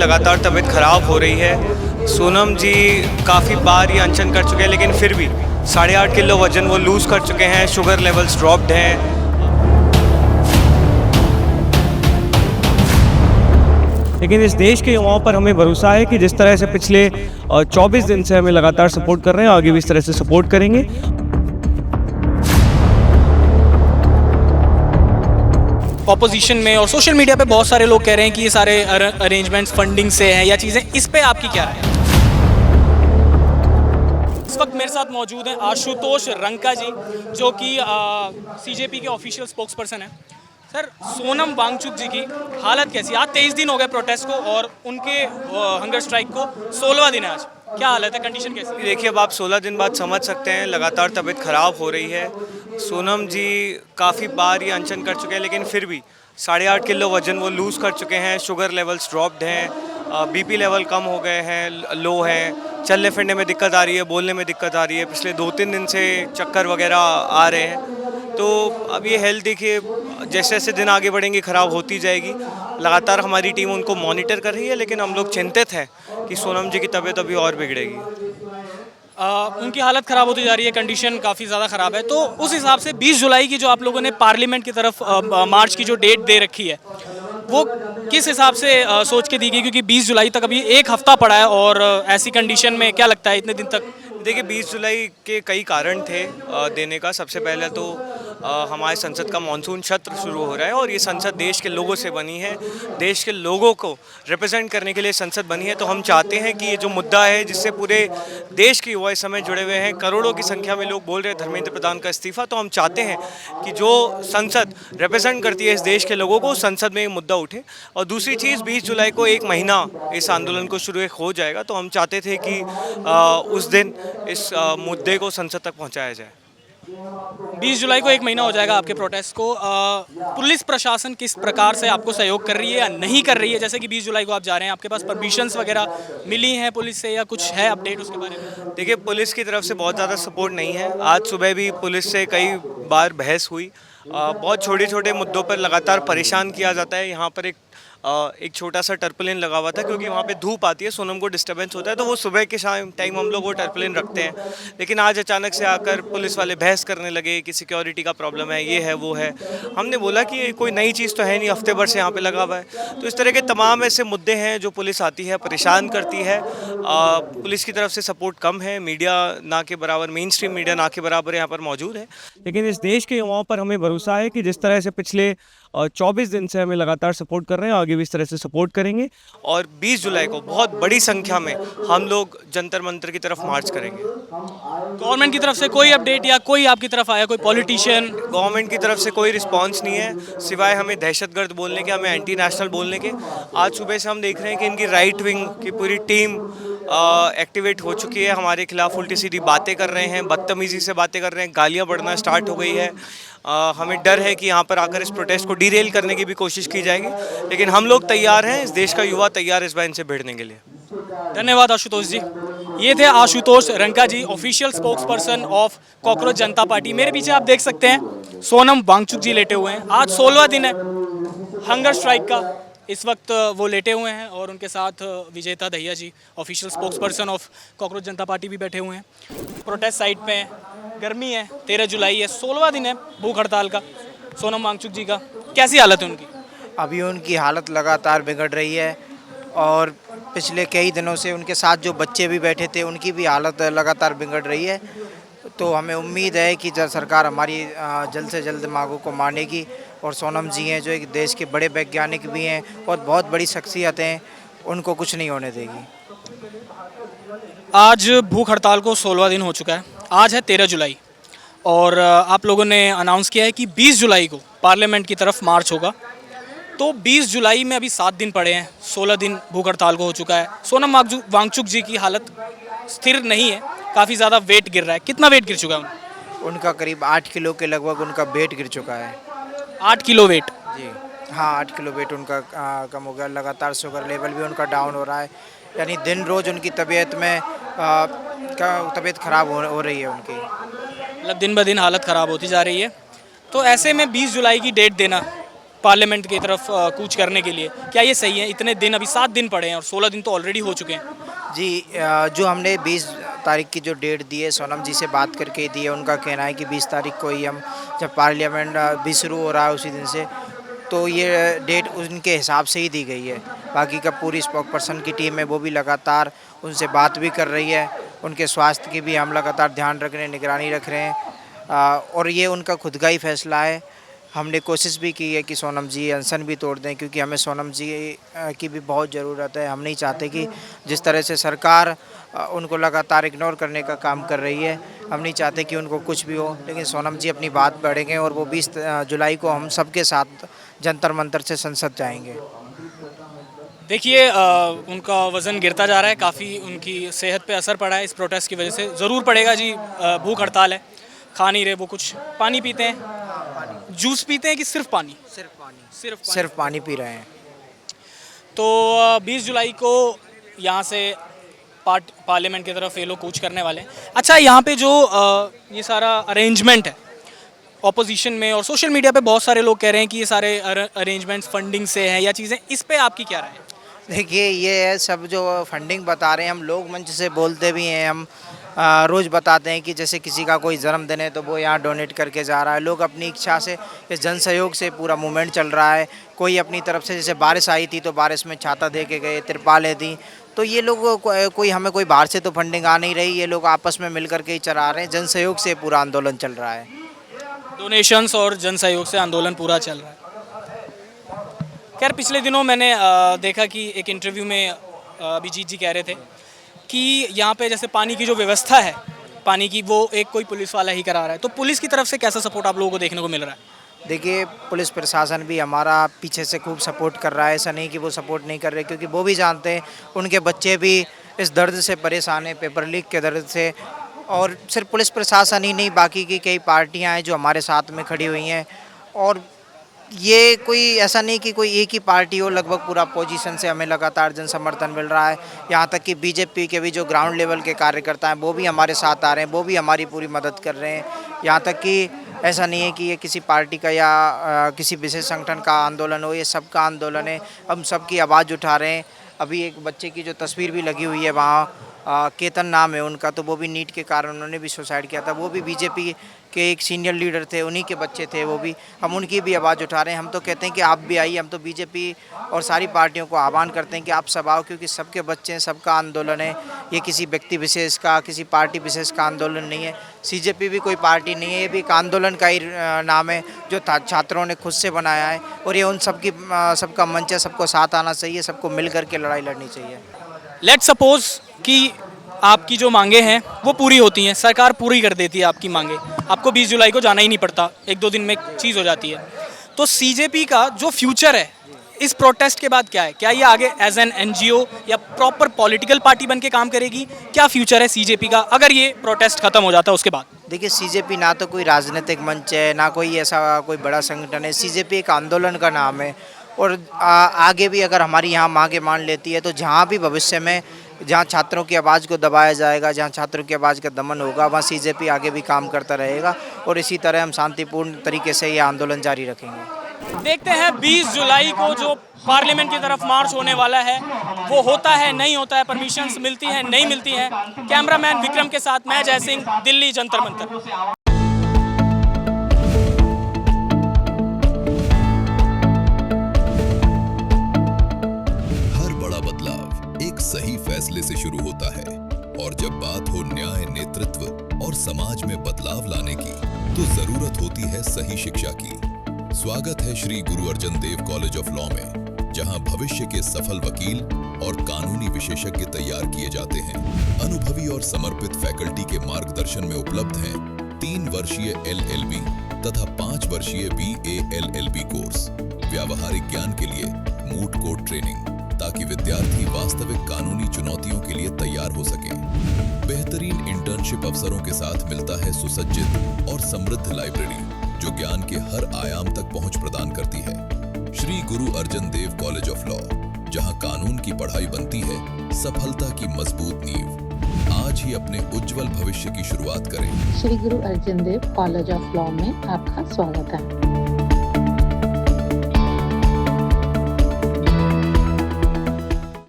लगातार तबीयत ख़राब हो रही है। सोनम जी काफ़ी बार ये अनशन कर चुके हैं, लेकिन फिर भी 8.5 किलो वज़न वो लूज़ कर चुके हैं। शुगर लेवल्स ड्रॉप्ड हैं। लेकिन इस देश के युवाओं पर हमें भरोसा है कि जिस तरह से पिछले 24 दिन से हमें लगातार सपोर्ट कर रहे हैं, आगे भी इस तरह से सपोर्ट करेंगे। ऑपोजिशन में और सोशल मीडिया पे बहुत सारे लोग कह रहे हैं कि ये सारे अरेंजमेंट्स फंडिंग से हैं या चीज़ें, इस पे आपकी क्या राय है? इस वक्त मेरे साथ मौजूद हैं आशुतोष रंका जी, जो कि सीजेपी के ऑफिशियल स्पोक्स पर्सन हैं। सर, सोनम वांगचुक जी की हालत कैसी है? आज 23 दिन हो गए प्रोटेस्ट को और उनके हंगर स्ट्राइक को 16वां दिन है आज। क्या हालत है, कंडीशन कैसी है? देखिए, अब आप 16 दिन बाद समझ सकते हैं, लगातार तबीयत ख़राब हो रही है। सोनम जी काफ़ी बार ये अनशन कर चुके हैं, लेकिन फिर भी 8.5 किलो वज़न वो लूज़ कर चुके हैं। शुगर लेवल्स ड्रॉप्ड हैं, बीपी लेवल कम हो गए हैं, लो हैं। चलने फिरने में दिक्कत आ रही है, बोलने में दिक्कत आ रही है। पिछले 2-3 दिन से चक्कर वगैरह आ रहे हैं। तो अब ये हेल्थ देखिए, जैसे जैसे दिन आगे बढ़ेंगे ख़राब होती जाएगी। लगातार हमारी टीम उनको मॉनिटर कर रही है, लेकिन हम लोग चिंतित हैं कि सोनम जी की तबीयत अभी और बिगड़ेगी। उनकी हालत ख़राब होती जा रही है, कंडीशन काफ़ी ज़्यादा ख़राब है। तो उस हिसाब से 20 जुलाई की जो आप लोगों ने पार्लियामेंट की तरफ मार्च की जो डेट दे रखी है, वो किस हिसाब से सोच के दी गई? क्योंकि 20 जुलाई तक अभी एक हफ़्ता पड़ा है और ऐसी कंडीशन में क्या लगता है इतने दिन तक? देखिए, 20 जुलाई के कई कारण थे देने का। सबसे पहले तो हमारे संसद का मानसून सत्र शुरू हो रहा है और ये संसद देश के लोगों से बनी है। देश के लोगों को रिप्रेजेंट करने के लिए संसद बनी है। तो हम चाहते हैं कि ये जो मुद्दा है, जिससे पूरे देश के युवा इस समय जुड़े हुए हैं, करोड़ों की संख्या में लोग बोल रहे हैं धर्मेंद्र प्रधान का इस्तीफा, तो हम चाहते हैं कि जो संसद रिप्रेजेंट करती है इस देश के लोगों को, संसद में ये मुद्दा उठे। और दूसरी चीज़, 20 जुलाई को 1 महीना इस आंदोलन को शुरू हो जाएगा, तो हम चाहते थे कि उस दिन इस मुद्दे को संसद तक पहुंचाया जाए। 20 जुलाई को एक महीना हो जाएगा आपके प्रोटेस्ट को। पुलिस प्रशासन किस प्रकार से आपको सहयोग कर रही है या नहीं कर रही है? जैसे कि 20 जुलाई को आप जा रहे हैं, आपके पास परमिशंस वगैरह मिली हैं पुलिस से या कुछ है अपडेट उसके बारे में? देखिए, पुलिस की तरफ से बहुत ज़्यादा सपोर्ट नहीं है। आज सुबह भी पुलिस से कई बार बहस हुई। बहुत छोटे छोटे मुद्दों पर लगातार परेशान किया जाता है। यहाँ पर एक छोटा सा टर्पलिन लगा हुआ था, क्योंकि वहाँ पे धूप आती है, सोनम को डिस्टर्बेंस होता है, तो वो सुबह के शाम टाइम हम लोग वो टर्पलिन रखते हैं। लेकिन आज अचानक से आकर पुलिस वाले बहस करने लगे कि सिक्योरिटी का प्रॉब्लम है, ये है, वो है। हमने बोला कि ये कोई नई चीज़ तो है नहीं, हफ्ते भर से यहाँ पे लगा हुआ है। तो इस तरह के तमाम ऐसे मुद्दे हैं जो पुलिस आती है, परेशान करती है। पुलिस की तरफ से सपोर्ट कम है। मीडिया ना के बराबर, मेन स्ट्रीम मीडिया ना के बराबर यहाँ पर मौजूद है। लेकिन इस देश के युवाओं पर हमें भरोसा है कि जिस तरह से पिछले 24 दिन से हमें लगातार सपोर्ट कर रहे हैं, आगे भी इस तरह से सपोर्ट करेंगे। और 20 जुलाई को बहुत बड़ी संख्या में हम लोग जंतर मंतर की तरफ मार्च करेंगे। गवर्नमेंट की तरफ से कोई अपडेट या कोई आपकी तरफ आया, कोई पॉलिटिशियन? गवर्नमेंट की तरफ से कोई रिस्पांस नहीं है, सिवाय हमें दहशतगर्द बोलने के, हमें एंटी नेशनल बोलने के। आज सुबह से हम देख रहे हैं कि इनकी राइट विंग की पूरी टीम एक्टिवेट हो चुकी है। हमारे खिलाफ उल्टी सीधी बातें कर रहे हैं, बदतमीज़ी से बातें कर रहे हैं, गालियाँ बढ़ना स्टार्ट हो गई है। हमें डर है कि यहाँ पर आकर इस प्रोटेस्ट को डीरेल करने की भी कोशिश की जाएगी, लेकिन हम लोग तैयार हैं। इस देश का युवा तैयार है इस बार इनसे भिड़ने के लिए। धन्यवाद आशुतोष जी। ये थे Ashutosh Ranka ji, official spokesperson of cockroach Janata Party. मेरे पीछे आप देख सकते हैं सोनम वांगचुक जी लेटे हुए हैं। आज 16वां दिन है हंगर स्ट्राइक का। इस वक्त वो लेटे हुए हैं और उनके साथ Vijeta Dahiya ji, official spokesperson of cockroach Janata Party, भी बैठे हुए हैं। प्रोटेस्ट साइट पे हैं, गर्मी है, 13 जुलाई है, 16वां दिन है भूख हड़ताल का। सोनम वांगचुक जी का कैसी हालत है उनकी? अभी उनकी हालत लगातार बिगड़ रही है और पिछले कई दिनों से उनके साथ जो बच्चे भी बैठे थे उनकी भी हालत लगातार बिगड़ रही है। तो हमें उम्मीद है कि जब सरकार हमारी जल्द से जल्द मांगों को मानेगी। और सोनम जी हैं जो एक देश के बड़े वैज्ञानिक भी हैं और बहुत बड़ी शख्सियत हैं, उनको कुछ नहीं होने देगी। आज भूख हड़ताल को 16वां दिन हो चुका है। आज है 13 जुलाई और आप लोगों ने अनाउंस किया है कि 20 जुलाई को पार्लियामेंट की तरफ मार्च होगा। तो 20 जुलाई में अभी 7 दिन पड़े हैं, 16 दिन भूख हड़ताल को हो चुका है। सोनम वांगचुक जी की हालत स्थिर नहीं है, काफ़ी ज़्यादा वेट गिर रहा है। कितना वेट गिर चुका है उनका? करीब 8 किलो के लगभग उनका वेट गिर चुका है। 8 किलो वेट? जी हाँ, 8 किलो वेट उनका कम हो गया। लगातार शुगर लेवल भी उनका डाउन हो रहा है, यानी दिन रोज़ उनकी तबीयत ख़राब हो रही है उनकी। मतलब दिन ब दिन हालत ख़राब होती जा रही है। तो ऐसे में 20 जुलाई की डेट देना पार्लियामेंट की तरफ कूच करने के लिए, क्या ये सही है? इतने दिन, अभी 7 दिन पड़े हैं और 16 दिन तो ऑलरेडी हो चुके हैं। जी, जो हमने 20 तारीख की जो डेट दी है, सोनम जी से बात करके दी है। उनका कहना है कि 20 तारीख को ही हम, जब पार्लियामेंट भी शुरू हो रहा है उसी दिन से, तो ये डेट उनके हिसाब से ही दी गई है। बाकी का पूरी स्पोक पर्सन की टीम है, वो भी लगातार उनसे बात भी कर रही है। उनके स्वास्थ्य की भी हम लगातार ध्यान रख रहे हैं, निगरानी रख रहे हैं, और ये उनका खुद का ही फैसला है। हमने कोशिश भी की है कि सोनम जी अनशन भी तोड़ दें, क्योंकि हमें सोनम जी की भी बहुत ज़रूरत है। हम नहीं चाहते कि जिस तरह से सरकार उनको लगातार इग्नोर करने का काम कर रही है, हम नहीं चाहते कि उनको कुछ भी हो। लेकिन सोनम जी अपनी बात बढ़ेंगे और वो 20 जुलाई को हम सबके साथ जंतर मंतर से संसद जाएंगे। देखिए, उनका वज़न गिरता जा रहा है, काफ़ी उनकी सेहत पे असर पड़ा है इस प्रोटेस्ट की वजह से। ज़रूर पड़ेगा जी, भूख हड़ताल है, खा नहीं रहे वो कुछ। पानी पीते हैं, जूस पीते हैं कि सिर्फ पानी? सिर्फ पानी पी रहे हैं। तो 20 जुलाई को यहाँ से पार्लियामेंट की तरफ ये लोग कूच करने वाले हैं। अच्छा, यहाँ पे जो ये सारा अरेंजमेंट है ऑपोजिशन में और सोशल मीडिया पे बहुत सारे लोग कह रहे हैं कि ये सारे अरेंजमेंट्स फंडिंग से हैं या चीज़ें, इस पे आपकी क्या राय है? देखिए, ये है सब जो फंडिंग बता रहे हैं, हम लोग मंच से बोलते भी हैं, हम रोज़ बताते हैं कि जैसे किसी का कोई जन्मदिन है तो वो यहाँ डोनेट करके जा रहा है। लोग अपनी इच्छा से, इस जन सहयोग से पूरा मूवमेंट चल रहा है। कोई अपनी तरफ से, जैसे बारिश आई थी तो बारिश में छाता दे के गए, तिरपालें दी। तो ये लोग कोई हमें कोई बाहर से तो फंडिंग आ नहीं रही, ये लोग आपस में मिल करके ही चला रहे हैं। जन सहयोग से पूरा आंदोलन चल रहा है। डोनेशंस और जन सहयोग से आंदोलन पूरा चल रहा है। खैर, पिछले दिनों मैंने देखा कि एक इंटरव्यू में अभिजीत जी कह रहे थे कि यहाँ पे जैसे पानी की जो व्यवस्था है, पानी की, वो एक कोई पुलिस वाला ही करा रहा है। तो पुलिस की तरफ से कैसा सपोर्ट आप लोगों को देखने को मिल रहा है? देखिए, पुलिस प्रशासन भी हमारा पीछे से खूब सपोर्ट कर रहा है। ऐसा नहीं कि वो सपोर्ट नहीं कर रहे, क्योंकि वो भी जानते हैं उनके बच्चे भी इस दर्द से परेशान हैं, पेपर लीक के दर्द से। और सिर्फ पुलिस प्रशासन ही नहीं, बाकी की कई पार्टियां हैं जो हमारे साथ में खड़ी हुई हैं। और ये कोई ऐसा नहीं कि कोई एक ही पार्टी हो, लगभग पूरा पोजीशन से हमें लगातार जन समर्थन मिल रहा है। यहाँ तक कि बीजेपी के भी जो ग्राउंड लेवल के कार्यकर्ता हैं वो भी हमारे साथ आ रहे हैं, वो भी हमारी पूरी मदद कर रहे हैं। यहाँ तक कि ऐसा नहीं है कि ये किसी पार्टी का या किसी विशेष संगठन का आंदोलन हो, ये सबका आंदोलन है। हम सबकी आवाज़ उठा रहे हैं। अभी एक बच्चे की जो तस्वीर भी लगी हुई है वहाँ, केतन नाम है उनका, तो वो भी नीट के कारण उन्होंने भी सुसाइड किया था। वो भी बीजेपी के एक सीनियर लीडर थे, उन्हीं के बच्चे थे वो भी। हम उनकी भी आवाज़ उठा रहे हैं। हम तो कहते हैं कि आप भी आइए। हम तो बीजेपी और सारी पार्टियों को आह्वान करते हैं कि आप सब आओ, क्योंकि सबके बच्चे हैं, सबका आंदोलन है। ये किसी व्यक्ति विशेष का, किसी पार्टी विशेष का आंदोलन नहीं है। सीजेपी भी कोई पार्टी नहीं है, ये भी एक आंदोलन का ही नाम है जो छात्रों ने खुद से बनाया है। और ये उन सबका मंच है। सबको साथ आना चाहिए, सबको मिल करके लड़ाई लड़नी चाहिए। लेट्स सपोज कि आपकी जो मांगे हैं वो पूरी होती हैं, सरकार पूरी कर देती है आपकी मांगे, आपको 20 जुलाई को जाना ही नहीं पड़ता, 1-2 दिन में चीज़ हो जाती है। तो सीजेपी का जो फ्यूचर है इस प्रोटेस्ट के बाद क्या है? क्या ये आगे एज एन एनजीओ या प्रॉपर पॉलिटिकल पार्टी बन के काम करेगी? क्या फ्यूचर है सीजेपी का अगर ये प्रोटेस्ट खत्म हो जाता है उसके बाद? देखिए, सीजेपी ना तो कोई राजनीतिक मंच है, ना कोई ऐसा कोई बड़ा संगठन है। सीजेपी एक आंदोलन का नाम है। और आगे भी अगर हमारी यहाँ मांगे मान लेती है, तो जहाँ भी भविष्य में जहाँ छात्रों की आवाज़ को दबाया जाएगा, जहाँ छात्रों की आवाज़ का दमन होगा, वहाँ सीजेपी आगे भी काम करता रहेगा। और इसी तरह हम शांतिपूर्ण तरीके से ये आंदोलन जारी रखेंगे। देखते हैं 20 जुलाई को जो पार्लियामेंट की तरफ मार्च होने वाला है वो होता है, नहीं होता है, परमिशंस मिलती हैं, नहीं मिलती हैं। कैमरामैन विक्रम के साथ मैं जय सिंह, दिल्ली जंतर मंतर। सही फैसले से शुरू होता है, और जब बात हो न्याय, नेतृत्व और समाज में बदलाव लाने की, तो जरूरत होती है सही शिक्षा की। स्वागत है Shri Guru Arjan Dev college of law में, जहां भविष्य के सफल वकील और कानूनी विशेषज्ञ तैयार किए जाते हैं। अनुभवी और समर्पित फैकल्टी के मार्गदर्शन में उपलब्ध हैं 3 वर्षीय LLB तथा 5 वर्षीय BA LLB कोर्स, व्यावहारिक ज्ञान के लिए मूट कोर्ट ट्रेनिंग, ताकि विद्यार्थी वास्तविक कानूनी चुनौतियों के लिए तैयार हो सके। बेहतरीन इंटर्नशिप अवसरों के साथ मिलता है सुसज्जित और समृद्ध लाइब्रेरी, जो ज्ञान के हर आयाम तक पहुंच प्रदान करती है। Shri Guru Arjan Dev college of law, जहां कानून की पढ़ाई बनती है सफलता की मजबूत नींव। आज ही अपने उज्जवल भविष्य की शुरुआत करें। Shri Guru Arjan Dev college of law में आपका स्वागत है।